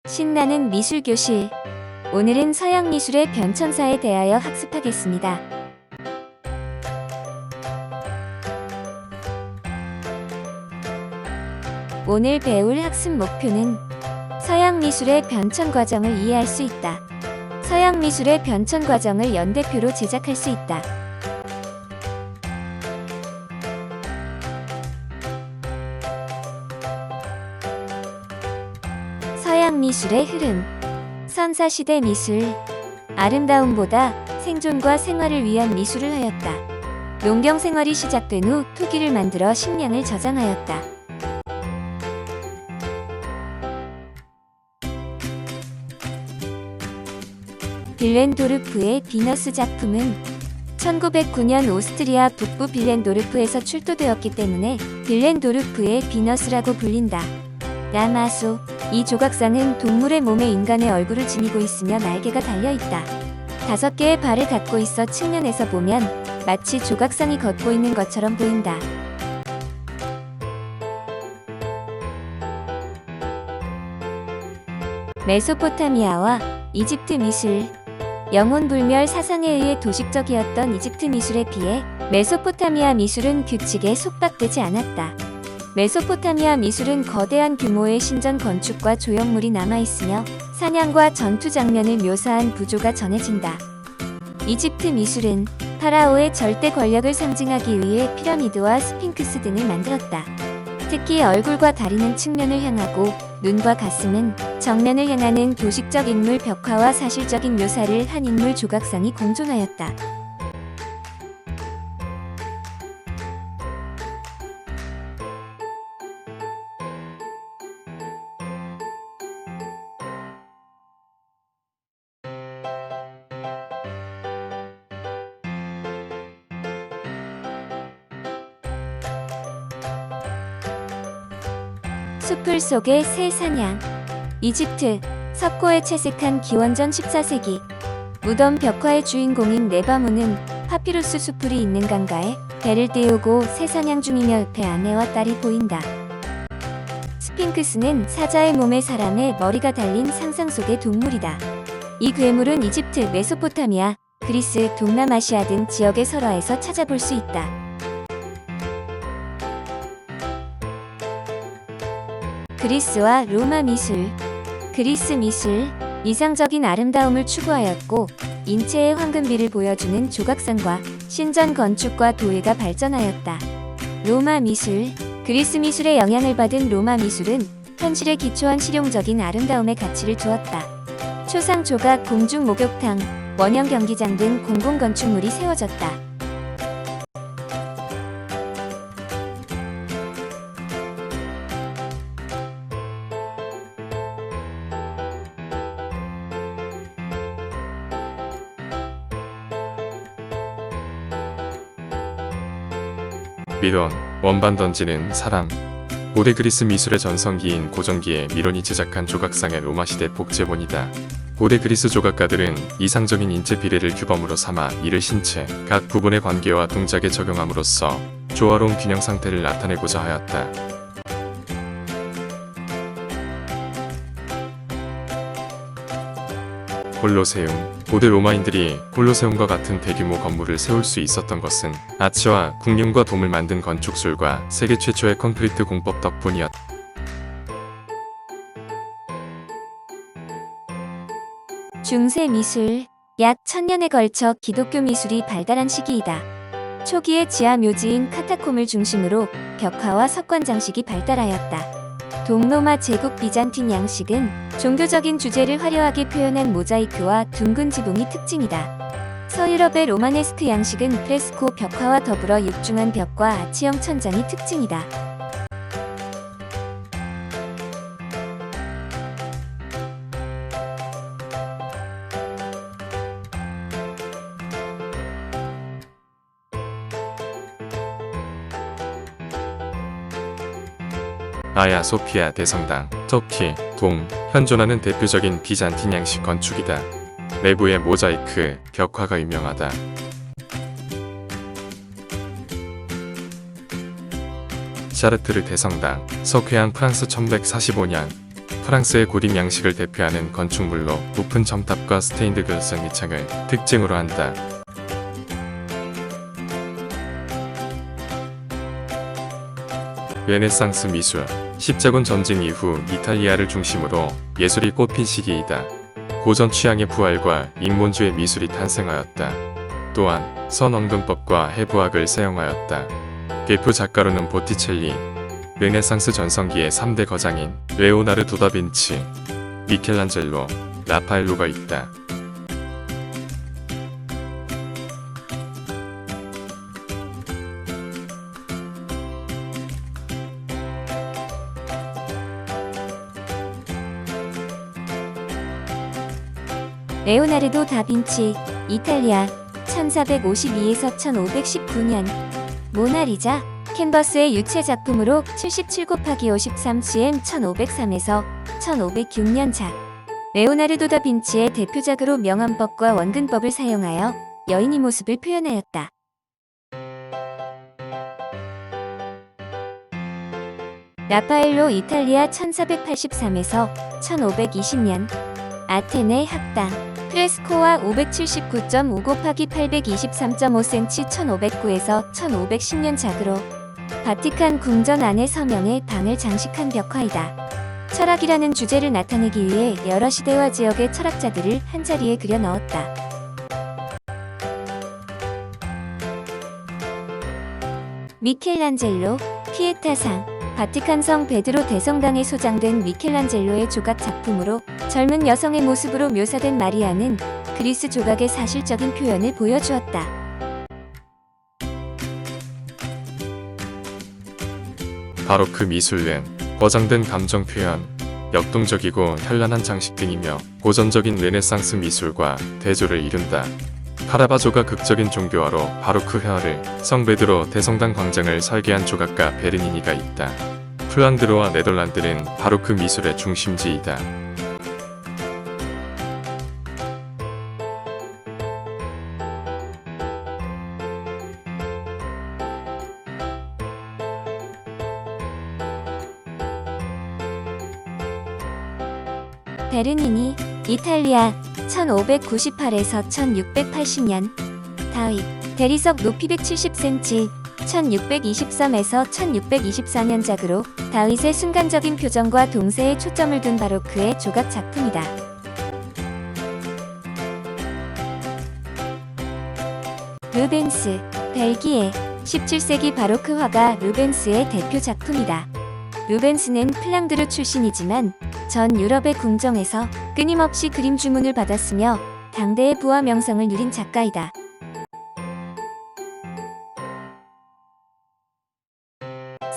신나는 미술교실. 오늘은 서양 미술의 변천사에 대하여 학습하겠습니다. 오늘 배울 학습 목표는 서양 미술의 변천 과정을 이해할 수 있다. 서양 미술의 변천 과정을 연대표로 제작할 수 있다. 서양 미술의 흐름. 선사시대 미술. 아름다움보다 생존과 생활을 위한 미술을 하였다. 농경 생활이 시작된 후 토기를 만들어 식량을 저장하였다. 빌렌도르프의 비너스 작품은 1909년 오스트리아 북부 빌렌도르프에서 출토되었기 때문에 빌렌도르프의 비너스라고 불린다. 라마소. 이 조각상은 동물의 몸에 인간의 얼굴을 지니고 있으며 날개가 달려있다. 5개의 발을 갖고 있어 측면에서 보면 마치 조각상이 걷고 있는 것처럼 보인다. 메소포타미아와 이집트 미술. 영혼불멸 사상에 의해 도식적이었던 이집트 미술에 비해 메소포타미아 미술은 규칙에 속박되지 않았다. 메소포타미아 미술은 거대한 규모의 신전 건축과 조형물이 남아있으며 사냥과 전투 장면을 묘사한 부조가 전해진다. 이집트 미술은 파라오의 절대 권력을 상징하기 위해 피라미드와 스핑크스 등을 만들었다. 특히 얼굴과 다리는 측면을 향하고 눈과 가슴은 정면을 향하는 도식적 인물 벽화와 사실적인 묘사를 한 인물 조각상이 공존하였다. 숲풀 속의 새 사냥. 이집트, 석고에 채색한 기원전 14세기. 무덤 벽화의 주인공인 네바무는 파피루스 숲풀이 있는 강가에 배를 띄우고 새 사냥 중이며 옆에 아내와 딸이 보인다. 스핑크스는 사자의 몸에 사람의 머리가 달린 상상 속의 동물이다. 이 괴물은 이집트, 메소포타미아, 그리스, 동남아시아 등 지역의 설화에서 찾아볼 수 있다. 그리스와 로마 미술. 그리스 미술, 이상적인 아름다움을 추구하였고 인체의 황금비를 보여주는 조각상과 신전 건축과 도예가 발전하였다. 로마 미술. 그리스 미술의 영향을 받은 로마 미술은 현실에 기초한 실용적인 아름다움의 가치를 두었다. 초상 조각, 공중 목욕탕, 원형 경기장 등 공공건축물이 세워졌다. 미론, 원반 던지는 사람. 고대 그리스 미술의 전성기인 고전기에 미론이 제작한 조각상의 로마시대 복제본이다. 고대 그리스 조각가들은 이상적인 인체 비례를 규범으로 삼아 이를 신체, 각 부분의 관계와 동작에 적용함으로써 조화로운 균형 상태를 나타내고자 하였다. 콜로세움. 고대 로마인들이 콜로세움과 같은 대규모 건물을 세울 수 있었던 것은 아치와 궁룡과 돔을 만든 건축술과 세계 최초의 콘크리트 공법 덕분이었다. 중세 미술. 약 1000년에 걸쳐 기독교 미술이 발달한 시기이다. 초기의 지하 묘지인 카타콤을 중심으로 벽화와 석관 장식이 발달하였다. 동로마 제국 비잔틴 양식은 종교적인 주제를 화려하게 표현한 모자이크와 둥근 지붕이 특징이다. 서유럽의 로마네스크 양식은 프레스코 벽화와 더불어 육중한 벽과 아치형 천장이 특징이다. 아야 소피아 대성당. 터키, 돔, 현존하는 대표적인 비잔틴 양식 건축이다. 내부의 모자이크, 벽화가 유명하다. 샤르트르 대성당. 석회암 프랑스 1145년 프랑스의 고딕 양식을 대표하는 건축물로 높은 점탑과 스테인드 글라스 밑창을 특징으로 한다. 르네상스 미술, 십자군 전쟁 이후 이탈리아를 중심으로 예술이 꽃핀 시기이다. 고전 취향의 부활과 인본주의 미술이 탄생하였다. 또한 선언근법과 해부학을 사용하였다. 대표 작가로는 보티첼리, 르네상스 전성기의 3대 거장인 레오나르도 다빈치, 미켈란젤로, 라파엘로가 있다. 레오나르도 다빈치, 이탈리아, 1452에서 1519년. 모나리자, 캔버스의 유체 작품으로 77곱하기53 cm 1503에서 1506년작. 레오나르도 다빈치의 대표작으로 명암법과 원근법을 사용하여 여인의 모습을 표현하였다. 라파엘로, 이탈리아, 1483에서 1520년. 아테네 학당, 프레스코와 579.5 곱하기 823.5cm 1509에서 1510년 작으로 바티칸 궁전 안의 서명의 방을 장식한 벽화이다. 철학이라는 주제를 나타내기 위해 여러 시대와 지역의 철학자들을 한자리에 그려 넣었다. 미켈란젤로, 피에타상, 바티칸 성 베드로 대성당에 소장된 미켈란젤로의 조각 작품으로 젊은 여성의 모습으로 묘사된 마리아는 그리스 조각의 사실적인 표현을 보여주었다. 바로크 미술은 과장된 감정 표현, 역동적이고 현란한 장식 등이며 고전적인 르네상스 미술과 대조를 이룬다. 카라바조가 극적인 종교화로 바로크 회화를, 성 베드로 대성당 광장을 설계한 조각가 베르니니가 있다. 플란드르와 네덜란드는 바로크 미술의 중심지이다. 베르니니, 이탈리아, 1598에서 1680년. 다윗, 대리석 높이 170cm, 1623에서 1624년작으로 다윗의 순간적인 표정과 동세에 초점을 둔 바로크의 조각 작품이다. 루벤스, 벨기에, 17세기 바로크 화가 루벤스의 대표 작품이다. 루벤스는 플랑드르 출신이지만 전 유럽의 궁정에서 끊임없이 그림 주문을 받았으며 당대의 부와 명성을 누린 작가이다.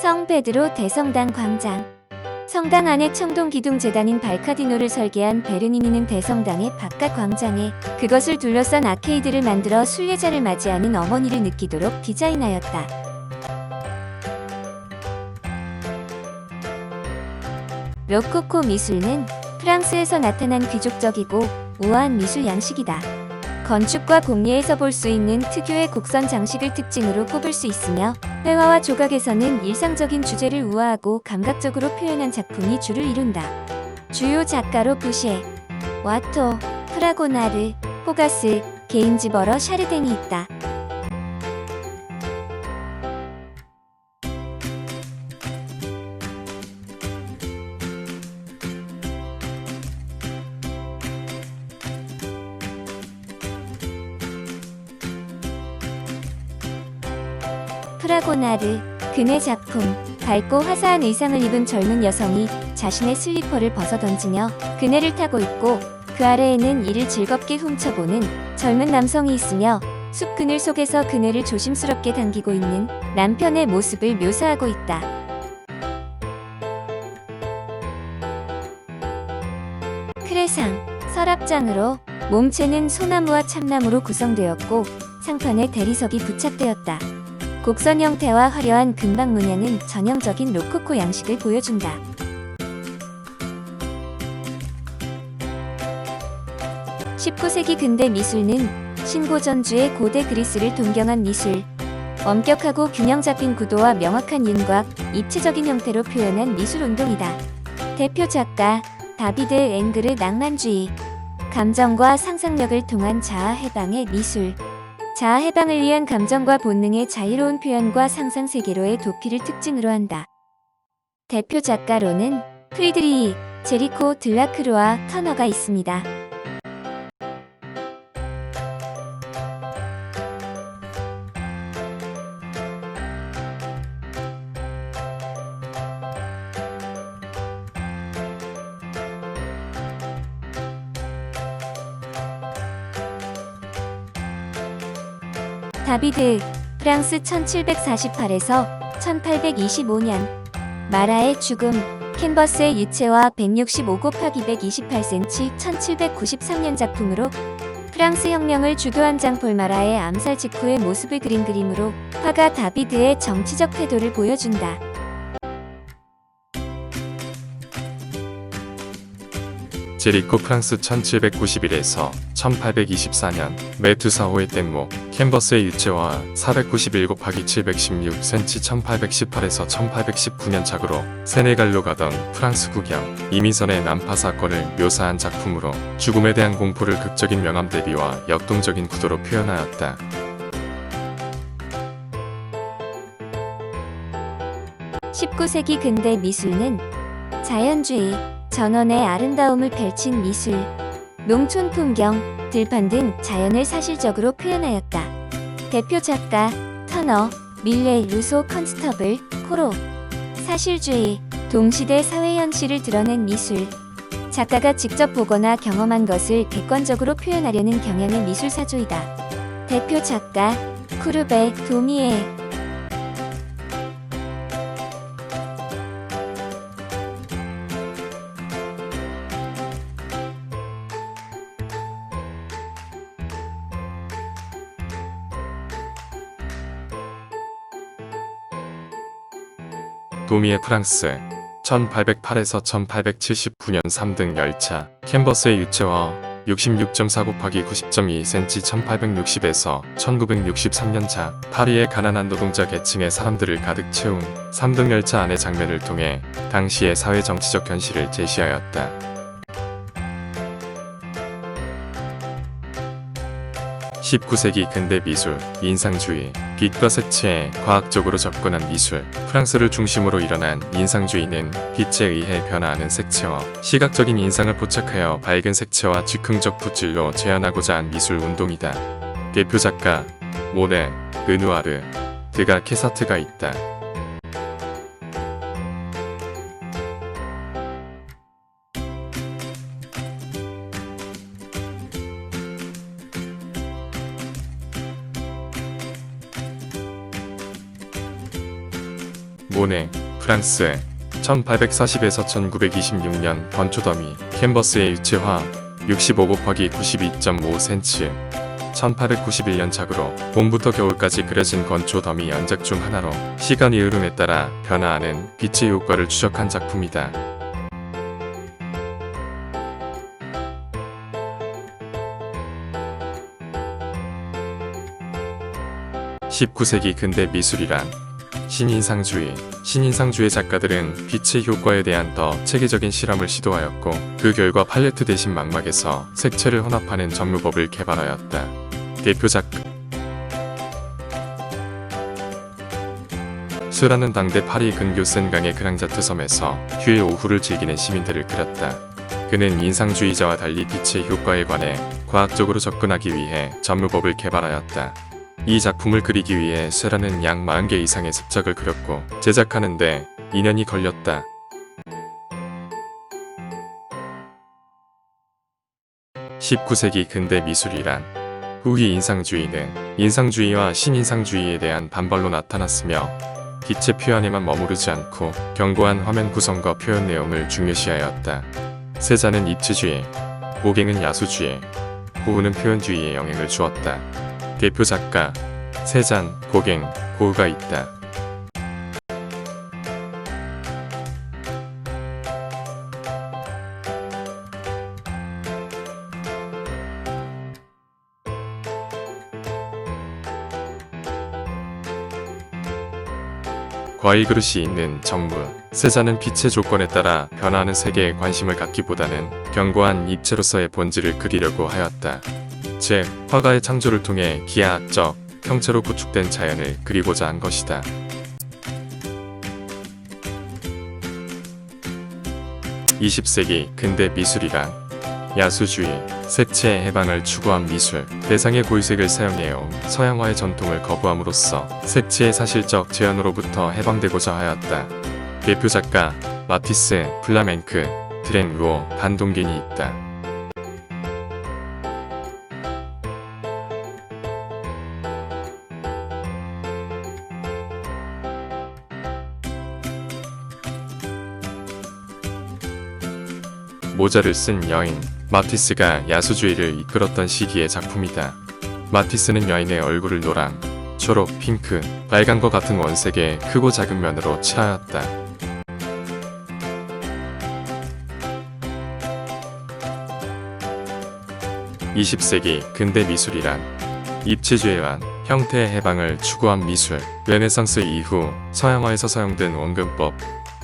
성 베드로 대성당 광장. 성당 안에 청동 기둥 제단인 발카디노를 설계한 베르니니는 대성당의 바깥 광장에 그것을 둘러싼 아케이드를 만들어 순례자를 맞이하는 어머니를 느끼도록 디자인하였다. 로코코 미술은 프랑스에서 나타난 귀족적이고 우아한 미술 양식이다. 건축과 공예에서 볼 수 있는 특유의 곡선 장식을 특징으로 꼽을 수 있으며 회화와 조각에서는 일상적인 주제를 우아하고 감각적으로 표현한 작품이 주를 이룬다. 주요 작가로 부시에, 와토, 프라고나르, 포가스, 게인즈버러, 샤르덴이 있다. 프라고나르, 그네 작품. 밝고 화사한 의상을 입은 젊은 여성이 자신의 슬리퍼를 벗어던지며 그네를 타고 있고 그 아래에는 이를 즐겁게 훔쳐보는 젊은 남성이 있으며 숲 그늘 속에서 그네를 조심스럽게 당기고 있는 남편의 모습을 묘사하고 있다. 크레상, 서랍장으로 몸체는 소나무와 참나무로 구성되었고 상판에 대리석이 부착되었다. 곡선 형태와 화려한 금방 문양은 전형적인 로코코 양식을 보여준다. (19세기) 근대 미술은 신고전주의 고대 그리스를 동경한 미술, 엄격하고 균형 잡힌 구도와 명확한 윤곽, 입체적인 형태로 표현한 미술 운동이다. 대표 작가 다비드 앵글의 낭만주의, 감정과 상상력을 통한 자아 해방의 미술. 자아 해방을 위한 감정과 본능의 자유로운 표현과 상상 세계로의 도피를 특징으로 한다. 대표 작가로는 프리드리히 제리코 들라크루아 터너가 있습니다. 다비드, 프랑스 1748에서 1825년. 마라의 죽음, 캔버스의 유채화 165 곱하기 128cm 1793년 작품으로 프랑스 혁명을 주도한 장폴 마라의 암살 직후의 모습을 그린 그림으로 화가 다비드의 정치적 태도를 보여준다. 제리코 프랑스 1791에서 1824년 메투사호의 뗏목 캔버스의 유채화 491 곱하기 716cm 1818에서 1819년 작으로 세네갈로 가던 프랑스 국영 이민선의 난파 사건을 묘사한 작품으로 죽음에 대한 공포를 극적인 명암 대비와 역동적인 구도로 표현하였다. (19세기) 근대 미술은 자연주의, 전원의 아름다움을 펼친 미술, 농촌 풍경, 들판 등 자연을 사실적으로 표현하였다. 대표 작가 터너, 밀레, 루소, 컨스터블, 코로. 사실주의, 동시대 사회 현실을 드러낸 미술. 작가가 직접 보거나 경험한 것을 객관적으로 표현하려는 경향의 미술 사조이다. 대표 작가 쿠르베, 도미에. 도미의 프랑스 1808에서 1879년 3등 열차 캔버스의 유채화 66.4 곱하기 90.2cm 1860에서 1963년차 파리의 가난한 노동자 계층의 사람들을 가득 채운 3등 열차 안의 장면을 통해 당시의 사회 정치적 현실을 제시하였다. 19세기 근대 미술, 인상주의, 빛과 색채에 과학적으로 접근한 미술, 프랑스를 중심으로 일어난 인상주의는 빛에 의해 변화하는 색채와 시각적인 인상을 포착하여 밝은 색채와 즉흥적 붓질로 재현하고자 한 미술 운동이다. 대표 작가, 모네, 르누아르, 드가 케사트가 있다. 모네, 프랑스 1840에서 1926년 번초더미 캔버스의 유채화 65 곱하기 92.5cm 1891년 작으로 봄부터 겨울까지 그려진 건초 더미 연작 중 하나로 시간이 흐름에 따라 변화하는 빛의 효과를 추적한 작품이다. (19세기) 근대 미술이란 신인상주의 작가들은 빛의 효과에 대한 더 체계적인 실험을 시도하였고 그 결과 팔레트 대신 망막에서 색채를 혼합하는 전무법을 개발하였다. 대표 작가 스라는 당대 파리 근교 센강의 그랑자트 섬에서 휴일 오후를 즐기는 시민들을 그렸다. 그는 인상주의자와 달리 빛의 효과에 관해 과학적으로 접근하기 위해 전무법을 개발하였다. 이 작품을 그리기 위해 쇠라는 약 40개 이상의 습작을 그렸고 제작하는데 2년이 걸렸다. (19세기) 근대 미술이란 후기 인상주의는 인상주의와 신인상주의에 대한 반발로 나타났으며 빛의 표현에만 머무르지 않고 견고한 화면 구성과 표현 내용을 중요시하였다. 세자는 입체주의, 고갱은 야수주의, 고흐는 표현주의에 영향을 주었다. 대표 작가, 세잔, 고갱, 고흐가 있다. 과일 그릇이 있는 정부, 세자는 빛의 조건에 따라 변화하는 세계에 관심을 갖기보다는 견고한 입체로서의 본질을 그리려고 하였다. 즉, 화가의 창조를 통해 기하학적 형체로 구축된 자연을 그리고자 한 것이다. 20세기 근대 미술이란 야수주의, 색채의 해방을 추구한 미술, 대상의 고유색을 사용해온 서양화의 전통을 거부함으로써 색채의 사실적 제한으로부터 해방되고자 하였다. 대표 작가 마티스, 플라멩크, 드렌 루어, 반동균이 있다. 모자를 쓴 여인, 마티스가 야수주의를 이끌었던 시기의 작품이다. 마티스는 여인의 얼굴을 노랑, 초록, 핑크, 빨간과 같은 원색의 크고 작은 면으로 칠하였다. (20세기) 근대 미술이란 입체주의와 형태의 해방을 추구한 미술, 르네상스 이후 서양화에서 사용된 원근법,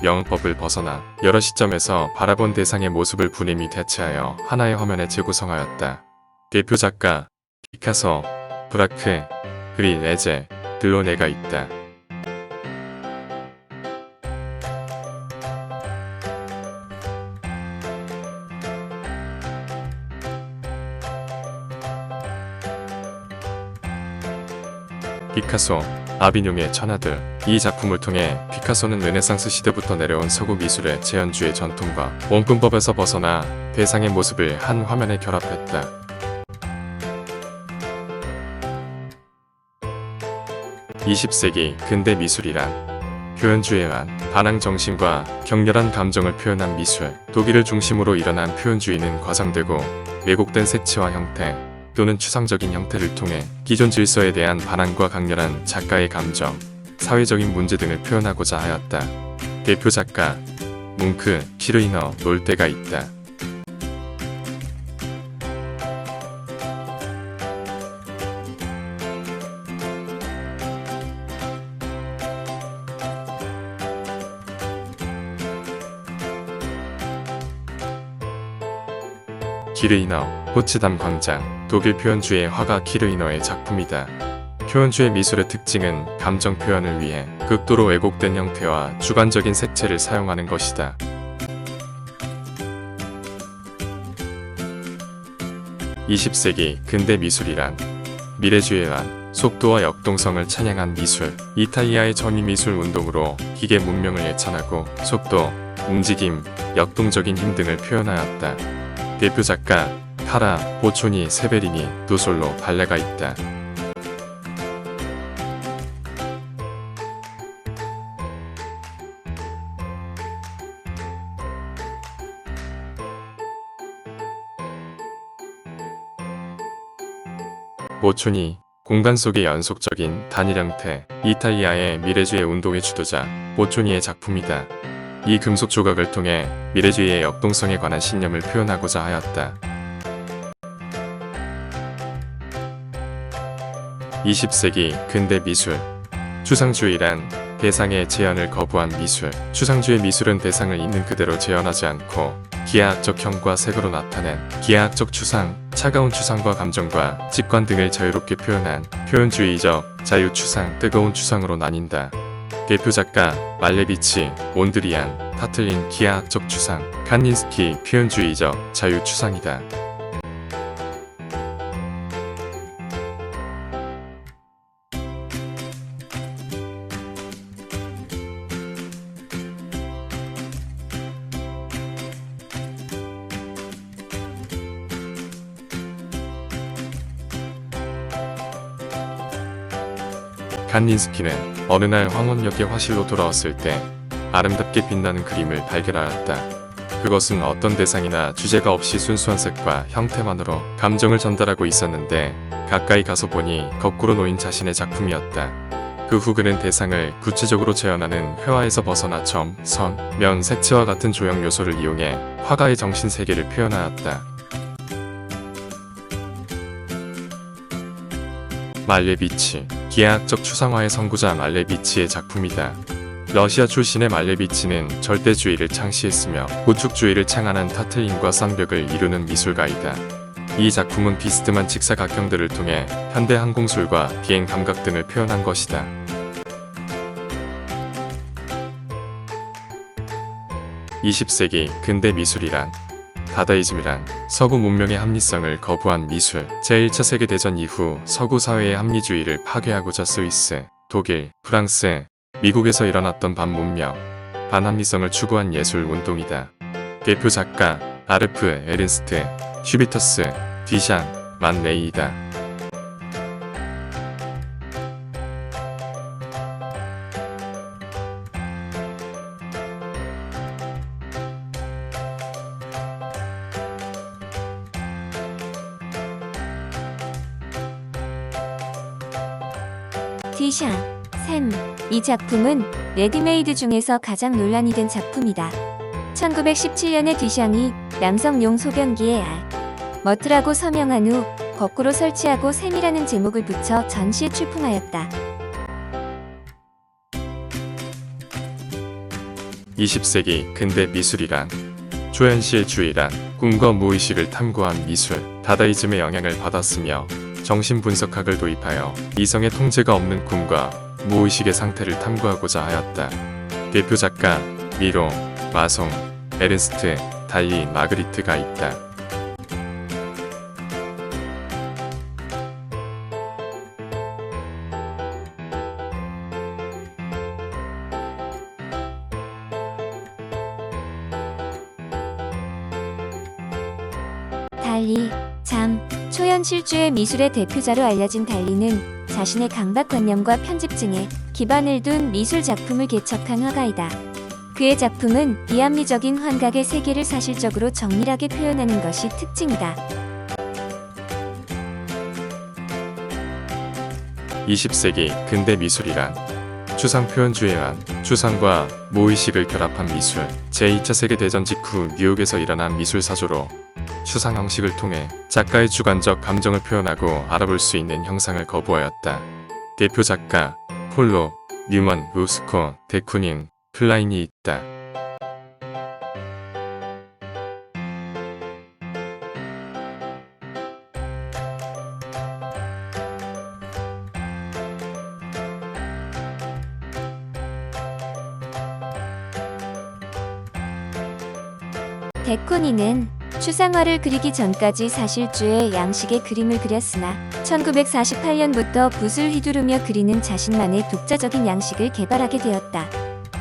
명법을 벗어나 여러 시점에서 바라본 대상의 모습을 분임히 대체하여 하나의 화면에 재구성하였다. 대표 작가 피카소, 브라크, 그리 레제, 들로네가 있다. 피카소, 아비뇽의 천하들. 이 작품을 통해 피카소는 르네상스 시대부터 내려온 서구 미술의 재현주의 전통과 원근법에서 벗어나 대상의 모습을 한 화면에 결합했다. (20세기) 근대 미술이란 표현주의와 반항 정신과 격렬한 감정을 표현한 미술, 독일을 중심으로 일어난 표현주의는 과장되고 왜곡된 색채와 형태 또는 추상적인 형태를 통해 기존 질서에 대한 반항과 강렬한 작가의 감정, 사회적인 문제 등을 표현하고자 하였다. 대표 작가 뭉크, 키르이너, 놀 때가 있다. 키르이너, 포츠담 광장. 독일 표현주의 화가 키르이너의 작품이다. 표현주의 미술의 특징은 감정 표현을 위해 극도로 왜곡된 형태와 주관적인 색채를 사용하는 것이다. (20세기) 근대 미술이란 미래주의와 속도와 역동성을 찬양한 미술, 이탈리아의 전위미술 운동으로 기계 문명을 예찬하고 속도, 움직임, 역동적인 힘 등을 표현하였다. 대표 작가 카라, 보초니, 세베리니, 누솔로, 발레가 있다. 보초니, 공간 속의 연속적인 단일 형태, 이탈리아의 미래주의 운동의 주도자, 보초니의 작품이다. 이 금속 조각을 통해 미래주의의 역동성에 관한 신념을 표현하고자 하였다. 20세기 근대 미술. 추상주의란 대상의 재현을 거부한 미술. 추상주의 미술은 대상을 있는 그대로 재현하지 않고 기하학적 형과 색으로 나타낸 기하학적 추상, 차가운 추상과 감정과 직관 등을 자유롭게 표현한 표현주의적 자유추상, 뜨거운 추상으로 나뉜다. 대표 작가 말레비치, 몬드리안, 타틀린 기하학적 추상, 칸닌스키 표현주의적 자유추상이다. 칸닌스키는 어느 날 황혼역의 화실로 돌아왔을 때 아름답게 빛나는 그림을 발견하였다. 그것은 어떤 대상이나 주제가 없이 순수한 색과 형태만으로 감정을 전달하고 있었는데 가까이 가서 보니 거꾸로 놓인 자신의 작품이었다. 그 후 그는 대상을 구체적으로 재현하는 회화에서 벗어나 점, 선, 면, 색채와 같은 조형 요소를 이용해 화가의 정신 세계를 표현하였다. 말레비치, 기하학적 추상화의 선구자 말레비치의 작품이다. 러시아 출신의 말레비치는 절대주의를 창시했으며 구축주의를 창안한 타틀린과 쌍벽을 이루는 미술가이다. 이 작품은 비스듬한 직사각형들을 통해 현대 항공술과 비행 감각 등을 표현한 것이다. 20세기 근대 미술이란 다다이즘이란 서구 문명의 합리성을 거부한 미술, 제1차 세계대전 이후 서구 사회의 합리주의를 파괴하고자 스위스, 독일, 프랑스, 미국에서 일어났던 반문명, 반합리성을 추구한 예술 운동이다. 대표 작가 아르프 에른스트, 슈비터스, 디샹, 만 레이이다. 디샹, 샘. 이 작품은 레디메이드 중에서 가장 논란이 된 작품이다. 1917년에 디샹이 남성용 소변기에 머트라고 서명한 후 거꾸로 설치하고 샘이라는 제목을 붙여 전시에 출품하였다. 20세기 근대 미술이란 초현실주의란 꿈과 무의식을 탐구한 미술, 다다이즘의 영향을 받았으며 정신분석학을 도입하여 이성의 통제가 없는 꿈과 무의식의 상태를 탐구하고자 하였다. 대표 작가 미로, 마송, 에른스트, 달리, 마그리트가 있다. 달리, 초현실주의 미술의 대표자로 알려진 달리는 자신의 강박관념과 편집증에 기반을 둔 미술 작품을 개척한 화가이다. 그의 작품은 비합리적인 환각의 세계를 사실적으로 정밀하게 표현하는 것이 특징이다. 20세기 근대 미술이란 추상표현주의란 추상과 무의식을 결합한 미술, 제2차 세계대전 직후 뉴욕에서 일어난 미술사조로 추상 형식을 통해 작가의 주관적 감정을 표현하고 알아볼 수 있는 형상을 거부하였다. 대표 작가 폴로, 뉴먼, 루스코, 데쿠닌, 플라인이 있다. 데쿠니는 추상화를 그리기 전까지 사실주의 양식의 그림을 그렸으나 1948년부터 붓을 휘두르며 그리는 자신만의 독자적인 양식을 개발하게 되었다.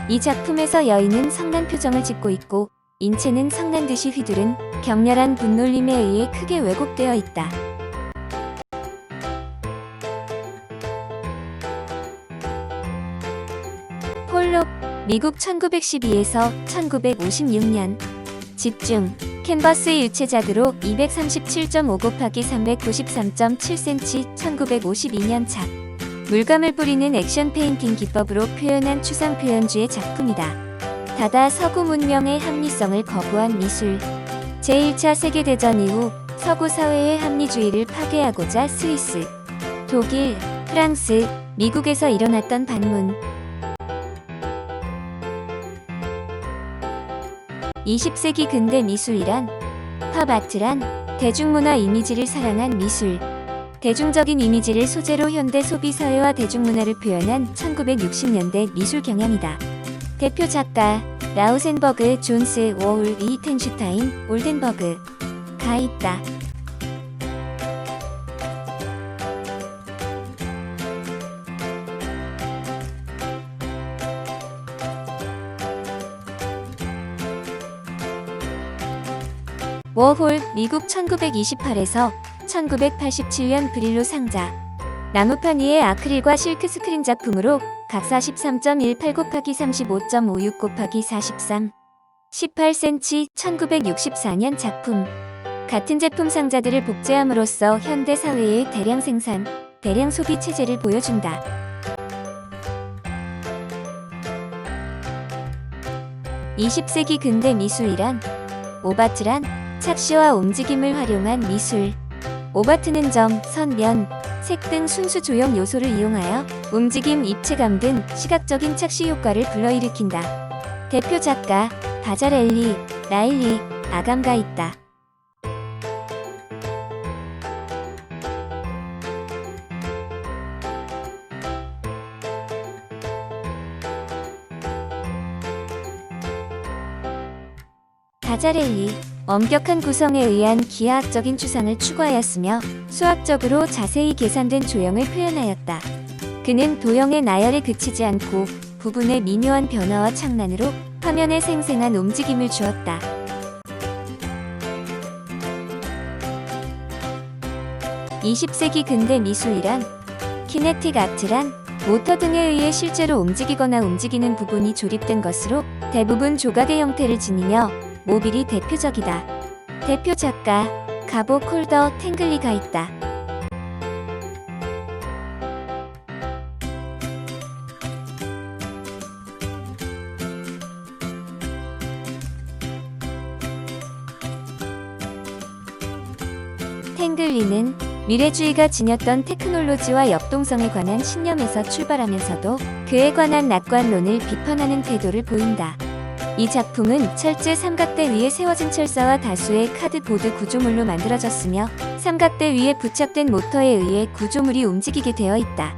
이 작품에서 여인은 성난 표정을 짓고 있고 인체는 성난 듯이 휘두른 격렬한 분놀림에 의해 크게 왜곡되어 있다. 폴록, 미국 1912에서 1956년 집중, 캔버스의 유체작으로 237.5 곱하기 393.7cm 1952년 작. 물감을 뿌리는 액션 페인팅 기법으로 표현한 추상 표현주의 작품이다. 다다 서구 문명의 합리성을 거부한 미술. 제1차 세계대전 이후 서구 사회의 합리주의를 파괴하고자 스위스, 독일, 프랑스, 미국에서 일어났던 반문. 20세기 근대 미술이란 팝아트란 대중문화 이미지를 사랑한 미술, 대중적인 이미지를 소재로 현대 소비사회와 대중문화를 표현한 1960년대 미술 경향이다. 대표 작가 라우센버그, 존스, 워홀, 리히텐슈타인, 올덴버그가 있다. 워홀, 미국 1928에서 1987년 브릴로 상자. 나무판 위에 아크릴과 실크 스크린 작품으로 각 43.18 곱하기 35.56 곱하기 43, 18cm 1964년 작품. 같은 제품 상자들을 복제함으로써 현대 사회의 대량 생산, 대량 소비 체제를 보여준다. (20세기) 근대 미술이란 오바트란 착시와 움직임을 활용한 미술. 오바트는 점, 선, 면, 색 등 순수 조형 요소를 이용하여 움직임, 입체감 등 시각적인 착시 효과를 불러일으킨다. 대표 작가 바자렐리, 라일리, 아감가 있다. 바자렐리, 엄격한 구성에 의한 기하학적인 추상을 추구하였으며 수학적으로 자세히 계산된 조형을 표현하였다. 그는 도형의 나열에 그치지 않고 부분의 미묘한 변화와 창란으로 화면에 생생한 움직임을 주었다. (20세기) 근대 미술이란 키네틱 아트란 모터 등에 의해 실제로 움직이거나 움직이는 부분이 조립된 것으로 대부분 조각의 형태를 지니며 모빌이 대표적이다. 대표 작가 가보 콜더 탱글리가 있다. 탱글리는 미래주의가 지녔던 테크놀로지와 역동성에 관한 신념에서 출발하면서도 그에 관한 낙관론을 비판하는 태도를 보인다. 이 작품은 철제 삼각대 위에 세워진 철사와 다수의 카드보드 구조물로 만들어졌으며 삼각대 위에 부착된 모터에 의해 구조물이 움직이게 되어 있다.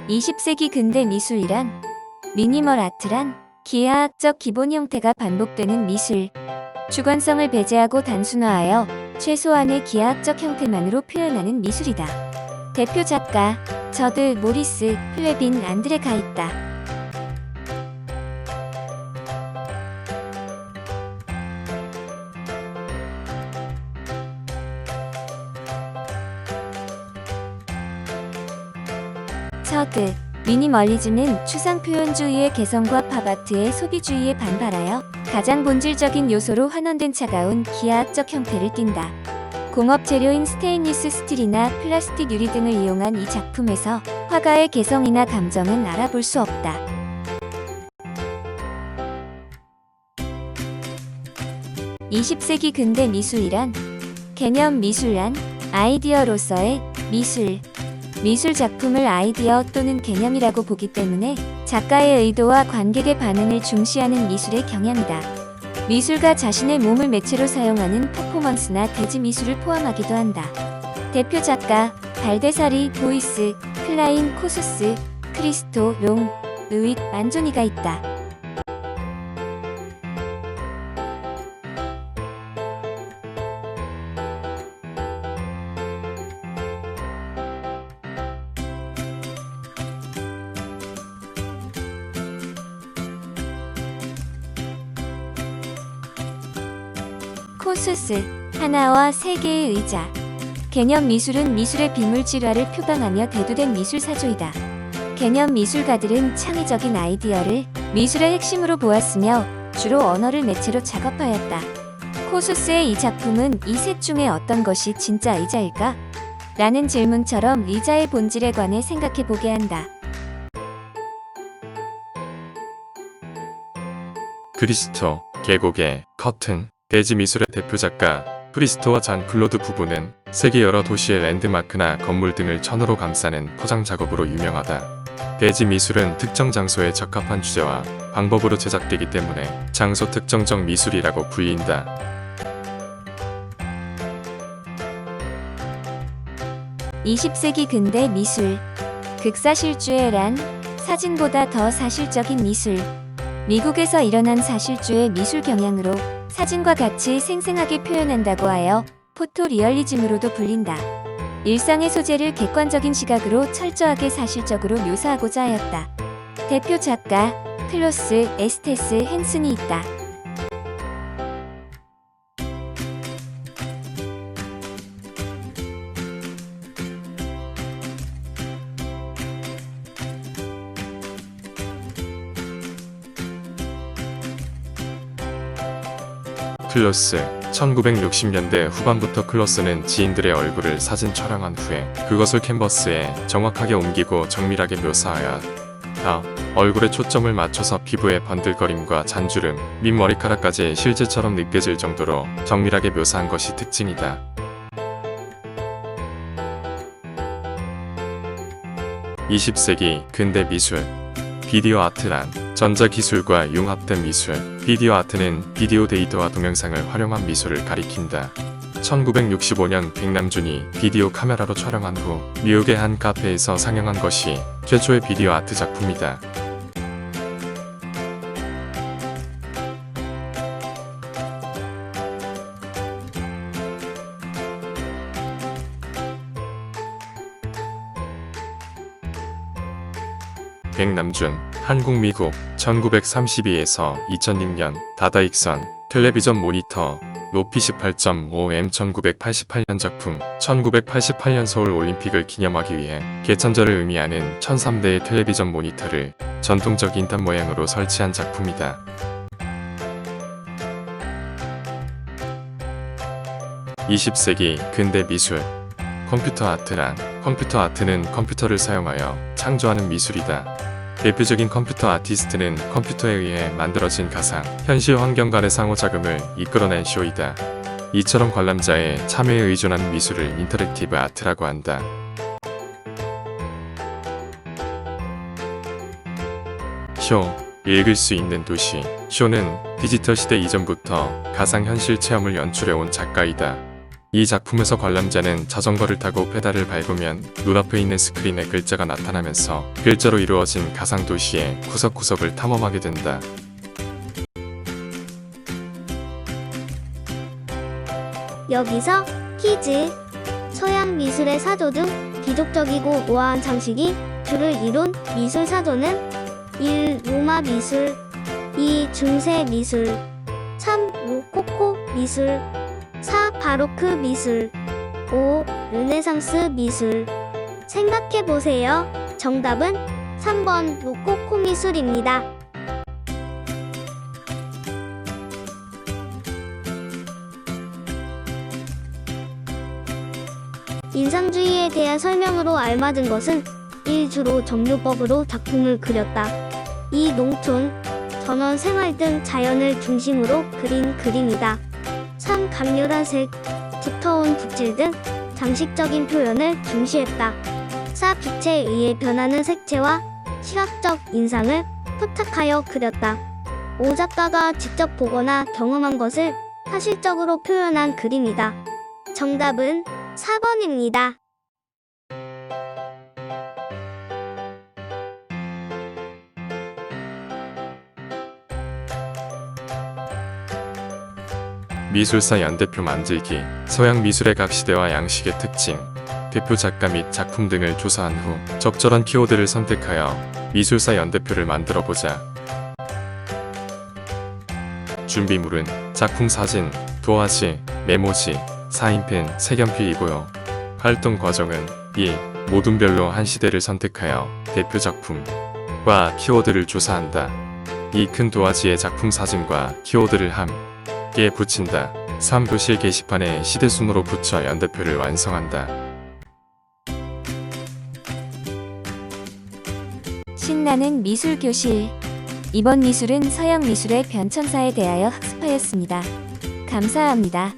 20세기 근대 미술이란 미니멀 아트란 기하학적 기본 형태가 반복되는 미술, 주관성을 배제하고 단순화하여 최소한의 기하학적 형태만으로 표현하는 미술이다. 대표 작가 저드 모리스 플레빈 안드레가 있다. 저드 미니멀리즘은 추상표현주의의 개성과 팝아트의 소비주의에 반발하여 가장 본질적인 요소로 환원된 차가운 기하학적 형태를 띈다. 공업 재료인 스테인리스 스틸이나 플라스틱 유리 등을 이용한 이 작품에서 화가의 개성이나 감정은 알아볼 수 없다. (20세기) 근대 미술이란 개념 미술란 아이디어로서의 미술, 미술 작품을 아이디어 또는 개념이라고 보기 때문에 작가의 의도와 관객의 반응을 중시하는 미술의 경향이다. 미술가 자신의 몸을 매체로 사용하는 퍼포먼스나 대지 미술을 포함하기도 한다. 대표 작가 발데사리 보이스, 클라인 코수스, 크리스토 롱, 루잇 만조니가 있다. 코수스, 하나와 세 개의 의자. 개념 미술은 미술의 비물질화를 표방하며 대두된 미술 사조이다. 개념 미술가들은 창의적인 아이디어를 미술의 핵심으로 보았으며 주로 언어를 매체로 작업하였다. 코수스의 이 작품은 이 셋 중에 어떤 것이 진짜 의자일까? 라는 질문처럼 의자의 본질에 관해 생각해 보게 한다. 그리스토, 계곡의 커튼, 대지 미술의 대표 작가 프리스토와 잔 클로드 부부는 세계 여러 도시의 랜드마크나 건물 등을 천으로 감싸는 포장 작업으로 유명하다. 대지 미술은 특정 장소에 적합한 주제와 방법으로 제작되기 때문에 장소 특정적 미술이라고 불린다. (20세기) 근대 미술 극사실주의란 사진보다 더 사실적인 미술, 미국에서 일어난 사실주의 미술 경향으로 사진과 같이 생생하게 표현한다고 하여 포토리얼리즘으로도 불린다. 일상의 소재를 객관적인 시각으로 철저하게 사실적으로 묘사하고자 하였다. 대표 작가 클로스 에스테스 헨슨이 있다. 클로스 1960년대 후반부터 클로스는 지인들의 얼굴을 사진 촬영한 후에 그것을 캔버스에 정확하게 옮기고 정밀하게 묘사하여 얼굴에 초점을 맞춰서 피부의 번들거림과 잔주름, 밑 머리카락까지 실제처럼 느껴질 정도로 정밀하게 묘사한 것이 특징이다. 20세기 근대 미술. 비디오 아트란 전자기술과 융합된 미술. 비디오 아트는 비디오 데이터와 동영상을 활용한 미술을 가리킨다. 1965년 백남준이 비디오 카메라로 촬영한 후 미국의 한 카페에서 상영한 것이 최초의 비디오 아트 작품이다. 백남준, 한국 미국 1932에서 2006년 다다익선 텔레비전 모니터 높이 18.5m 1988년 작품. 1988년 서울 올림픽을 기념하기 위해 개천절을 의미하는 1003대의 텔레비전 모니터를 전통적인 단 모양으로 설치한 작품이다. (20세기) 근대 미술. 컴퓨터 아트란 컴퓨터 아트는 컴퓨터를 사용하여 창조하는 미술이다. 대표적인 컴퓨터 아티스트는 컴퓨터에 의해 만들어진 가상, 현실 환경 간의 상호작용을 이끌어낸 쇼이다. 이처럼 관람자의 참여에 의존하는 미술을 인터랙티브 아트라고 한다. 쇼, 읽을 수 있는 도시. 쇼는 디지털 시대 이전부터 가상현실 체험을 연출해온 작가이다. 이 작품에서 관람자는 자전거를 타고 페달을 밟으면 눈앞에 있는 스크린에 글자가 나타나면서 글자로 이루어진 가상 도시의 구석구석을 탐험하게 된다. 여기서 퀴즈. 서양 미술의 사조 등 기독적이고 우아한 장식이 주를 이룬 미술 사조는 1. 로마 미술, 2. 중세 미술, 3. 로코코 미술, 4. 바로크 미술, 5. 르네상스 미술. 생각해보세요. 정답은 3번 로코코 미술입니다. 인상주의에 대한 설명으로 알맞은 것은 1. 주로 점유법으로 작품을 그렸다. 2. 농촌, 전원 생활 등 자연을 중심으로 그린 그림이다. 3. 강렬한 색, 두터운 붓질 등 장식적인 표현을 중시했다. 4. 빛에 의해 변하는 색채와 시각적 인상을 포착하여 그렸다. 5. 작가가 직접 보거나 경험한 것을 사실적으로 표현한 그림이다. 정답은 4번입니다. 미술사 연대표 만들기. 서양 미술의 각 시대와 양식의 특징, 대표 작가 및 작품 등을 조사한 후 적절한 키워드를 선택하여 미술사 연대표를 만들어보자. 준비물은 작품 사진, 도화지, 메모지, 사인펜, 색연필이고요. 활동 과정은 1. 모둠별로 한 시대를 선택하여 대표 작품과 키워드를 조사한다. 2. 큰 도화지에 작품 사진과 키워드를 함께 붙인다. 3. 교실 게시판에 시대순으로 붙여 연대표를 완성한다. 신나는 미술 교실. 이번 미술은 서양 미술의 변천사에 대하여 학습하였습니다. 감사합니다.